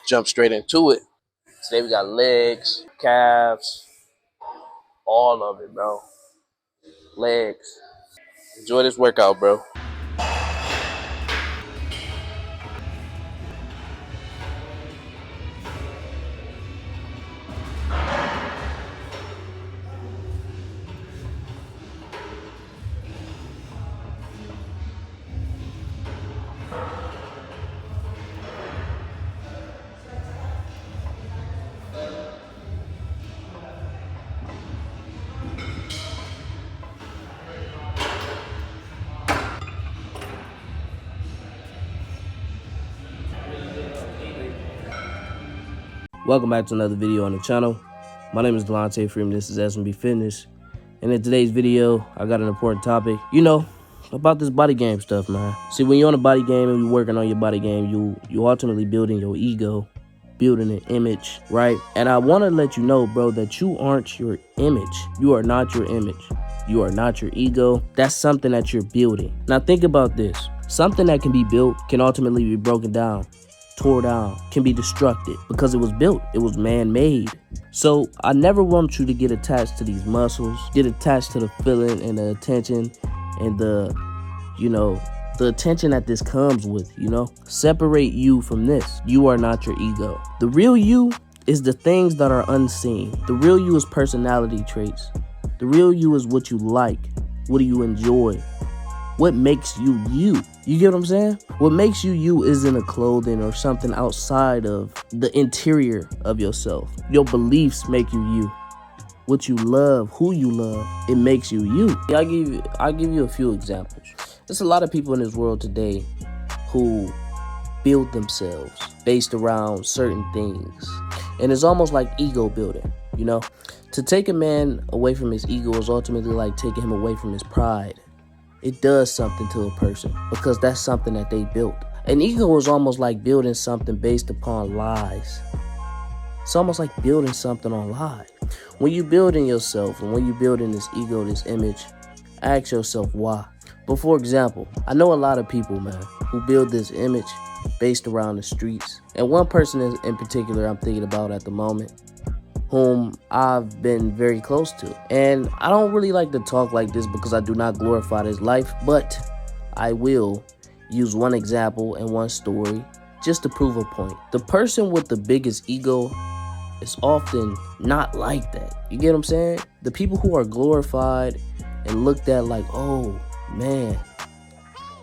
jump straight into it. Today we got legs, calves, all of it, bro. Legs. Enjoy this workout, bro. Welcome back to another video on the channel. My name is Delonte Freeman. This is S.M.B Fitness. And in today's video, I got an important topic. About this body game stuff, man. See, when you're on a body game and you're working on your body game, you ultimately building your ego, building an image, right? And I want to let you know, bro, that you aren't your image. You are not your image. You are not your ego. That's something that you're building. Now think about this. Something that can be built can ultimately be broken down, tore down, can be destructed because it was built. It was man-made. So I never want you to get attached to these muscles, get attached to the feeling and the attention and the attention that this comes with, Separate you from this. You are not your ego. The real you is the things that are unseen. The real you is personality traits. The real you is what you like. What do you enjoy? What makes you you? You get what I'm saying? What makes you you isn't a clothing or something outside of the interior of yourself. Your beliefs make you you. What you love, who you love, it makes you you. I'll give you a few examples. There's a lot of people in this world today who build themselves based around certain things. And it's almost like ego building, To take a man away from his ego is ultimately like taking him away from his pride. It does something to a person because that's something that they built. An ego is almost like building something based upon lies. It's almost like building something on lies. When you're building yourself and when you're building this ego, this image, ask yourself why. But for example, I know a lot of people, man, who build this image based around the streets. And one person in particular I'm thinking about at the moment, whom I've been very close to. And I don't really like to talk like this because I do not glorify his life, but I will use one example and one story just to prove a point. The person with the biggest ego is often not like that. You get what I'm saying? The people who are glorified and looked at like, oh man,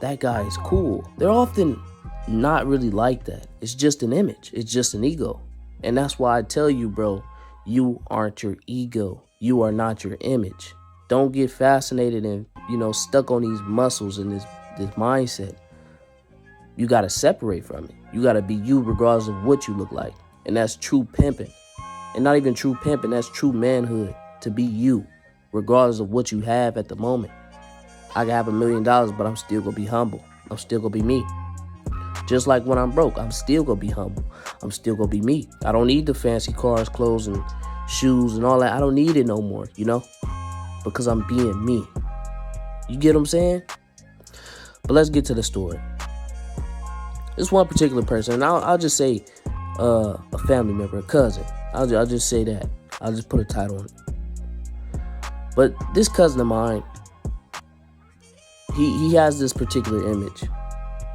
that guy is cool. They're often not really like that. It's just an image. It's just an ego. And that's why I tell you, bro, you aren't your ego. You are not your image. Don't get fascinated and, stuck on these muscles and this mindset. You got to separate from it. You got to be you regardless of what you look like. And that's true pimping. And not even true pimping, that's true manhood. To be you, regardless of what you have at the moment. I can have $1 million, but I'm still going to be humble. I'm still going to be me. Just like when I'm broke, I'm still going to be humble. I'm still going to be me. I don't need the fancy cars, clothes, and shoes and all that. I don't need it no more, because I'm being me. You get what I'm saying? But let's get to the story. This one particular person, and I'll just say a family member, a cousin. I'll just say that. I'll just put a title on it. But this cousin of mine, he has this particular image.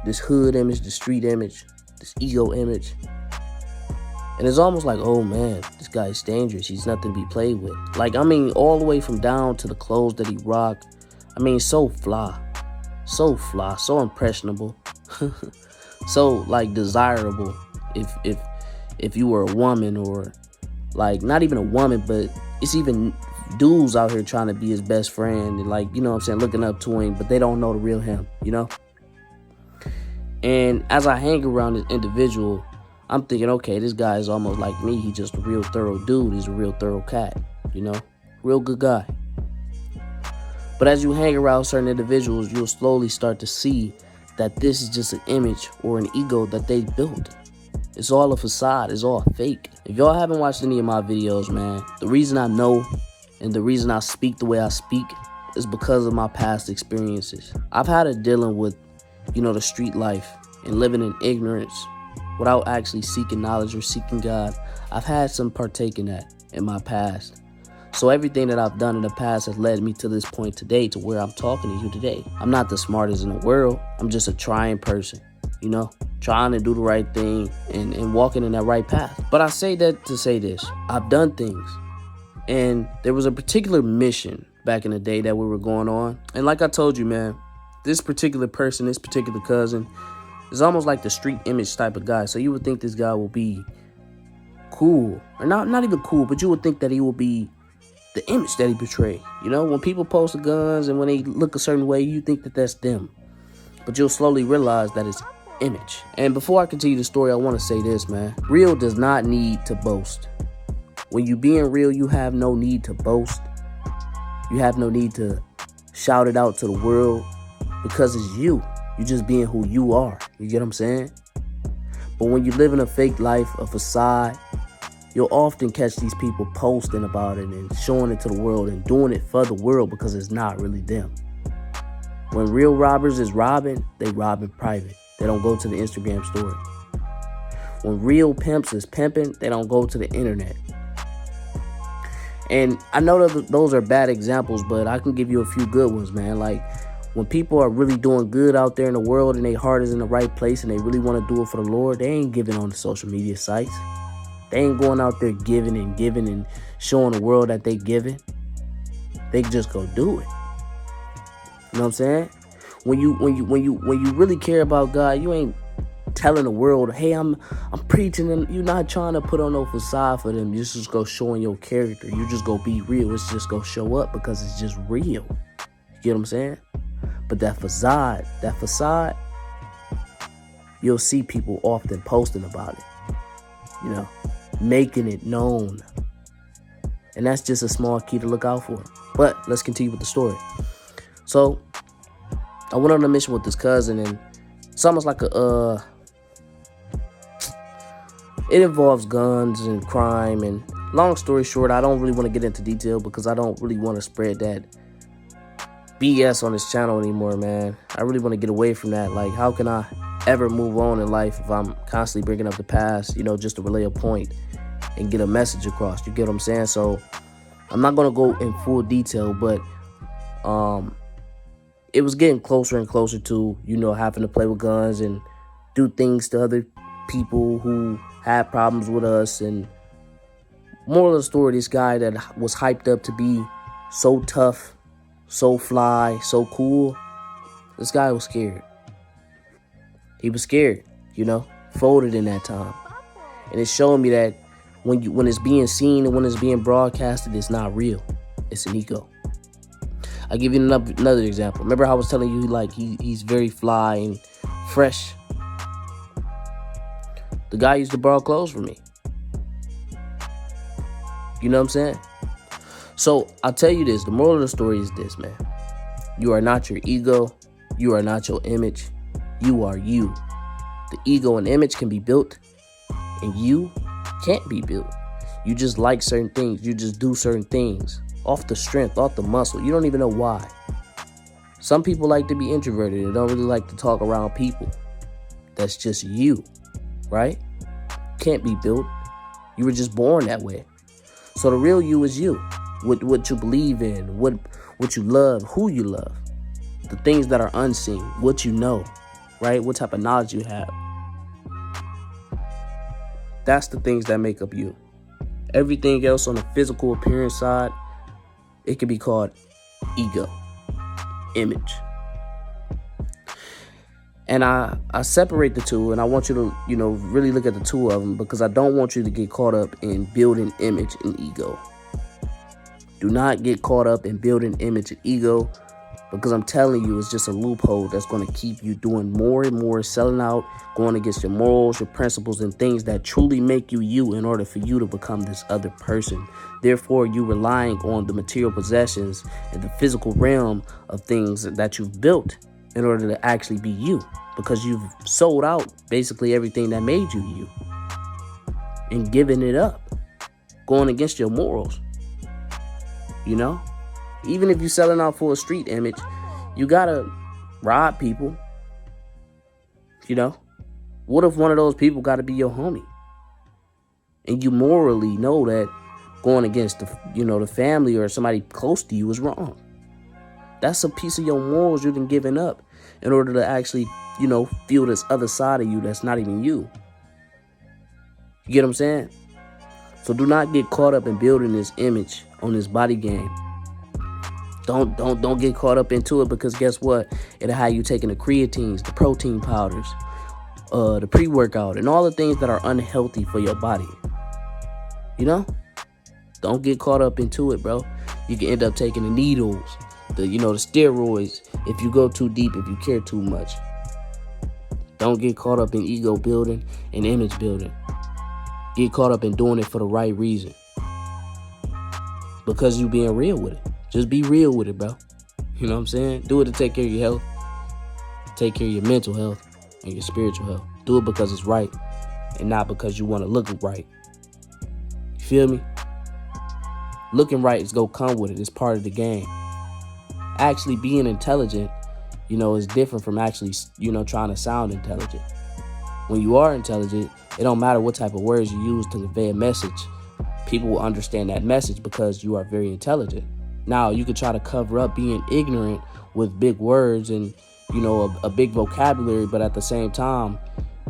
This hood image, the street image, this ego image. And it's almost like, oh man, this guy is dangerous. He's nothing to be played with. All the way from down to the clothes that he rock. So fly, so impressionable, so desirable. If you were a woman or not even a woman, but it's even dudes out here trying to be his best friend and looking up to him, but they don't know the real him, And as I hang around this individual, I'm thinking, okay, this guy is almost like me. He's just a real thorough dude. He's a real thorough cat, real good guy. But as you hang around certain individuals, you'll slowly start to see that this is just an image or an ego that they built. It's all a facade. It's all fake. If y'all haven't watched any of my videos, man, the reason I know and the reason I speak the way I speak is because of my past experiences. I've had a dealing with, the street life and living in ignorance without actually seeking knowledge or seeking God. I've had some partake in that in my past. So everything that I've done in the past has led me to this point today, to where I'm talking to you today. I'm not the smartest in the world. I'm just a trying person, trying to do the right thing and walking in that right path. But I say that to say this. I've done things. And there was a particular mission back in the day that we were going on. And like I told you, man, this particular person, this particular cousin, is almost like the street image type of guy. So you would think this guy will be cool. Or not even cool, but you would think that he will be the image that he portrayed. When people post the guns and when they look a certain way, you think that that's them. But you'll slowly realize that it's image. And before I continue the story, I want to say this, man. Real does not need to boast. When you being real, you have no need to boast. You have no need to shout it out to the world, because it's you. You're just being who you are. You get what I'm saying? But when you live in a fake life, a facade, you'll often catch these people posting about it and showing it to the world and doing it for the world because it's not really them. When real robbers is robbing, they rob in private. They don't go to the Instagram story. When real pimps is pimping, they don't go to the internet. And I know that those are bad examples, but I can give you a few good ones, man. Like when people are really doing good out there in the world and their heart is in the right place and they really want to do it for the Lord, they ain't giving on the social media sites. They ain't going out there giving and showing the world that they giving. They just go do it. You know what I'm saying? When you really care about God, you ain't telling the world, hey, I'm preaching, and you're not trying to put on no facade for them. You just go showing your character. You just go be real. It's just go show up because it's just real. You get what I'm saying? But that facade, you'll see people often posting about it, making it known. And that's just a small key to look out for. But let's continue with the story. So I went on a mission with this cousin, and it's almost like it involves guns and crime. And long story short, I don't really want to get into detail because I don't really want to spread that BS on this channel anymore, man. I really want to get away from that. Like, how can I ever move on in life if I'm constantly bringing up the past, just to relay a point and get a message across? You get what I'm saying? So I'm not going to go in full detail, but it was getting closer and closer to, having to play with guns and do things to other people who had problems with us. And moral of the story, this guy that was hyped up to be so tough, so fly, so cool, this guy was scared. He was scared, folded in that time. And it showed me that when it's being seen and when it's being broadcasted, it's not real. It's an ego. I'll give you another example. Remember how I was telling you, he's very fly and fresh. The guy used to borrow clothes from me. You know what I'm saying? So I'll tell you this. The moral of the story is this, man. You are not your ego. You are not your image. You are you. The ego and image can be built, and you can't be built. You just like certain things. You just do certain things off the strength, off the muscle. You don't even know why. Some people like to be introverted. They don't really like to talk around people. That's just you, right? Can't be built. You were just born that way. So the real you is you. What you believe in, what you love, who you love, the things that are unseen, what you know, right? What type of knowledge you have. That's the things that make up you. Everything else on the physical appearance side, it can be called ego, image. And I separate the two, and I want you to, really look at the two of them, because I don't want you to get caught up in building image and ego. Do not get caught up in building image and ego, because I'm telling you, it's just a loophole that's going to keep you doing more and more, selling out, going against your morals, your principles, and things that truly make you you in order for you to become this other person. Therefore, you relying on the material possessions and the physical realm of things that you've built in order to actually be you, because you've sold out basically everything that made you you and giving it up, going against your morals. Even if you're selling out for a street image, you gotta rob people, What if one of those people got to be your homie? And you morally know that going against the family or somebody close to you is wrong. That's a piece of your morals you've been giving up in order to actually, feel this other side of you that's not even you. You get what I'm saying? So do not get caught up in building this image on this body game. Don't get caught up into it, because guess what? It'll have you taking the creatines, the protein powders, the pre-workout, and all the things that are unhealthy for your body. Don't get caught up into it, bro. You can end up taking the needles, the steroids, if you go too deep, if you care too much. Don't get caught up in ego building and image building. Get caught up in doing it for the right reason. Because you being real with it. Just be real with it, bro. You know what I'm saying? Do it to take care of your health. Take care of your mental health and your spiritual health. Do it because it's right and not because you want to look right. You feel me? Looking right is gonna come with it. It's part of the game. Actually being intelligent, is different from actually, trying to sound intelligent. When you are intelligent, it don't matter what type of words you use to convey a message. People will understand that message because you are very intelligent. Now, you could try to cover up being ignorant with big words and, a big vocabulary, but at the same time,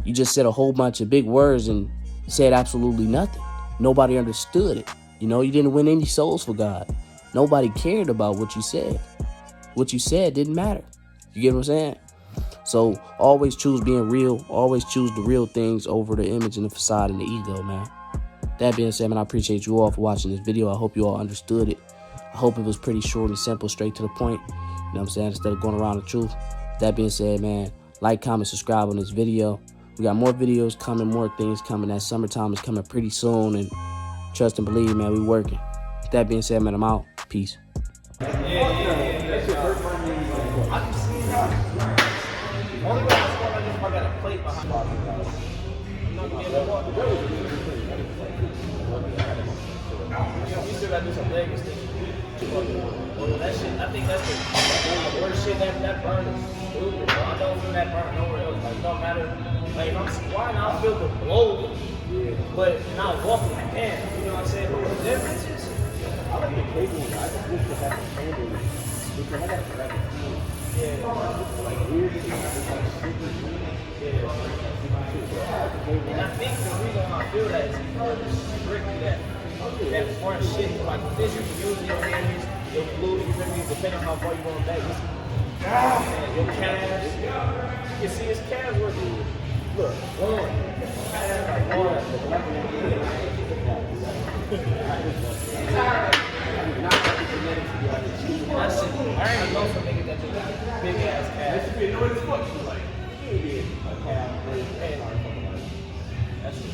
you just said a whole bunch of big words and said absolutely nothing. Nobody understood it. You didn't win any souls for God. Nobody cared about what you said. What you said didn't matter. You get what I'm saying? So always choose being real. Always choose the real things over the image and the facade and the ego, man. That being said, man, I appreciate you all for watching this video. I hope you all understood it. I hope it was pretty short and simple, straight to the point. You know what I'm saying? Instead of going around the truth. That being said, man, like, comment, subscribe on this video. We got more videos coming, more things coming. That summertime is coming pretty soon. And trust and believe, man, we working. That being said, man, I'm out. Peace. We still gotta do some legs thing. That shit, I think that's the worst shit that burn is stupid, bro. I don't feel that burn nowhere else. Like, it don't matter. Like, if I'm squatting, I'll feel the blow. But now walking, like, damn, you know what I'm saying? But the difference is, I like the cable. I just wish they had the standard. Because I got to grab the phone. Yeah. Like, weird. Yeah. And I think the reason why I feel that is because it's strictly that front shit, like physically using your hands, your glute, depending on how far you're going back. Your calves. You can see his calves working. Look, one. That's it. I ain't know some niggas that just got big ass calves. That should be annoying as fuck. Like, you be a calf. That's it.